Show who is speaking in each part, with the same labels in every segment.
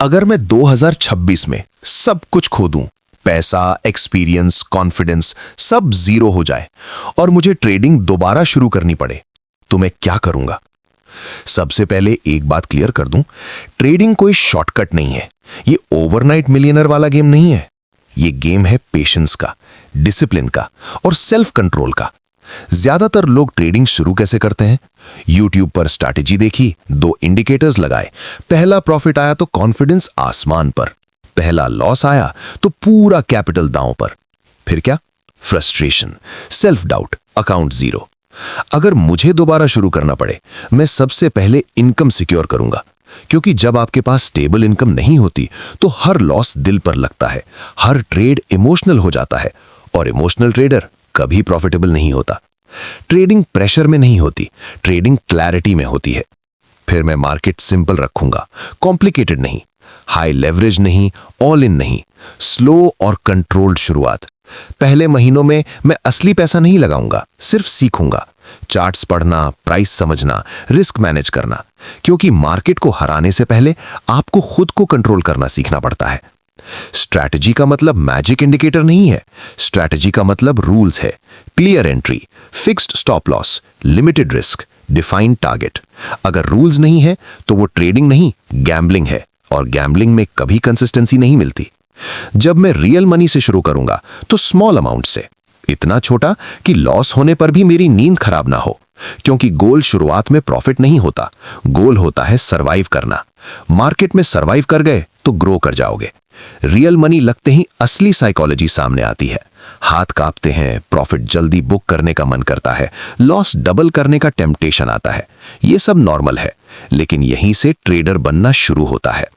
Speaker 1: अगर मैं 2026 में सब कुछ खो दूं, पैसा, एक्सपीरियंस, कॉन्फिडेंस सब जीरो हो जाए और मुझे ट्रेडिंग दोबारा शुरू करनी पड़े, तो मैं क्या करूंगा? सबसे पहले एक बात क्लियर कर दूं, ट्रेडिंग कोई शॉर्टकट नहीं है। ये ओवरनाइट मिलियनर वाला गेम नहीं है। ये गेम है पेशेंस का, डिसिप्लिन का और सेल्फ कंट्रोल का। ज्यादातर लोग ट्रेडिंग शुरू कैसे करते हैं? यूट्यूब पर स्ट्रैटेजी देखी, 2 इंडिकेटर्स लगाए, पहला प्रॉफिट आया तो कॉन्फिडेंस आसमान पर, पहला लॉस आया तो पूरा कैपिटल दांव पर। फिर क्या? Frustration, self doubt, account zero. अगर मुझे दोबारा शुरू करना पड़े, मैं सबसे पहले इनकम सिक्योर करूंगा, क्योंकि जब आपके पास स्टेबल इनकम नहीं होती तो हर लॉस दिल पर लगता है, हर ट्रेड इमोशनल हो जाता है, और इमोशनल ट्रेडर कभी प्रॉफिटेबल नहीं होता। ट्रेडिंग प्रेशर में नहीं होती, ट्रेडिंग क्लैरिटी में होती है। फिर मैं मार्केट सिंपल रखूंगा, कॉम्प्लिकेटेड नहीं, हाई लेवरेज नहीं, ऑल इन नहीं, स्लो और कंट्रोल्ड शुरुआत। पहले महीनों में मैं असली पैसा नहीं लगाऊंगा, सिर्फ सीखूंगा, चार्ट्स पढ़ना, प्राइस समझना, रिस्क मैनेज करना, क्योंकि मार्केट को हराने से पहले आपको खुद को कंट्रोल करना सीखना पड़ता है। स्ट्रैटेजी का मतलब मैजिक इंडिकेटर नहीं है। स्ट्रैटेजी का मतलब रूल्स है, clear entry, fixed stop loss, limited risk, defined target. अगर रूल्स नहीं है तो वो ट्रेडिंग नहीं, गैम्बलिंग है, और गैम्बलिंग में कभी कंसिस्टेंसी नहीं मिलती। जब मैं रियल मनी से शुरू करूंगा तो स्मॉल अमाउंट से, इतना छोटा कि लॉस होने पर भी मेरी नींद खराब ना हो, क्योंकि गोल शुरुआत में प्रॉफिट नहीं होता, गोल होता है सरवाइव करना। मार्केट में सरवाइव कर गए तो ग्रो कर जाओगे। रियल मनी लगते ही असली साइकोलॉजी सामने आती है। हाथ कांपते हैं, प्रॉफिट जल्दी बुक करने का मन करता है, लॉस डबल करने का टेम्पटेशन आता है। ये सब नॉर्मल है, लेकिन यहीं से ट्रेडर बनना शुरू होता है।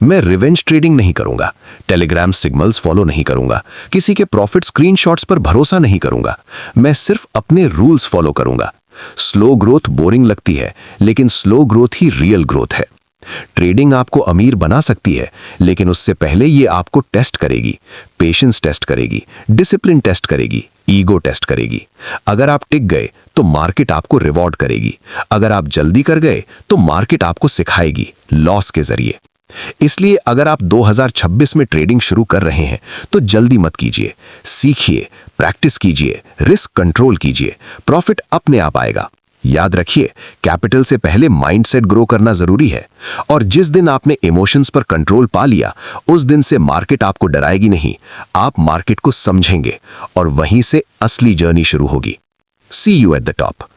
Speaker 1: मैं रिवेंज ट्रेडिंग नहीं करूंगा, टेलीग्राम सिग्नल्स फॉलो नहीं करूंगा, किसी के प्रॉफिट स्क्रीनशॉट्स पर भरोसा नहीं करूंगा। मैं सिर्फ अपने रूल्स फॉलो करूंगा। स्लो ग्रोथ बोरिंग लगती है, लेकिन स्लो ग्रोथ ही रियल ग्रोथ है। ट्रेडिंग आपको अमीर बना सकती है, लेकिन उससे पहले ये आपको टेस्ट करेगी, पेशेंस टेस्ट करेगी, डिसिप्लिन टेस्ट करेगी, ईगो टेस्ट करेगी। अगर आप टिक गए तो मार्केट आपको रिवॉर्ड करेगी, अगर आप जल्दी कर गए तो मार्केट आपको सिखाएगी, लॉस के जरिए। इसलिए अगर आप 2026 में ट्रेडिंग शुरू कर रहे हैं तो जल्दी मत कीजिए, सीखिए, प्रैक्टिस कीजिए, रिस्क कंट्रोल कीजिए, प्रॉफिट अपने आप आएगा। याद रखिए, कैपिटल से पहले माइंडसेट ग्रो करना जरूरी है, और जिस दिन आपने इमोशंस पर कंट्रोल पा लिया, उस दिन से मार्केट आपको डराएगी नहीं, आप मार्केट को समझेंगे, और वहीं से असली जर्नी शुरू होगी। सी यू एट द टॉप।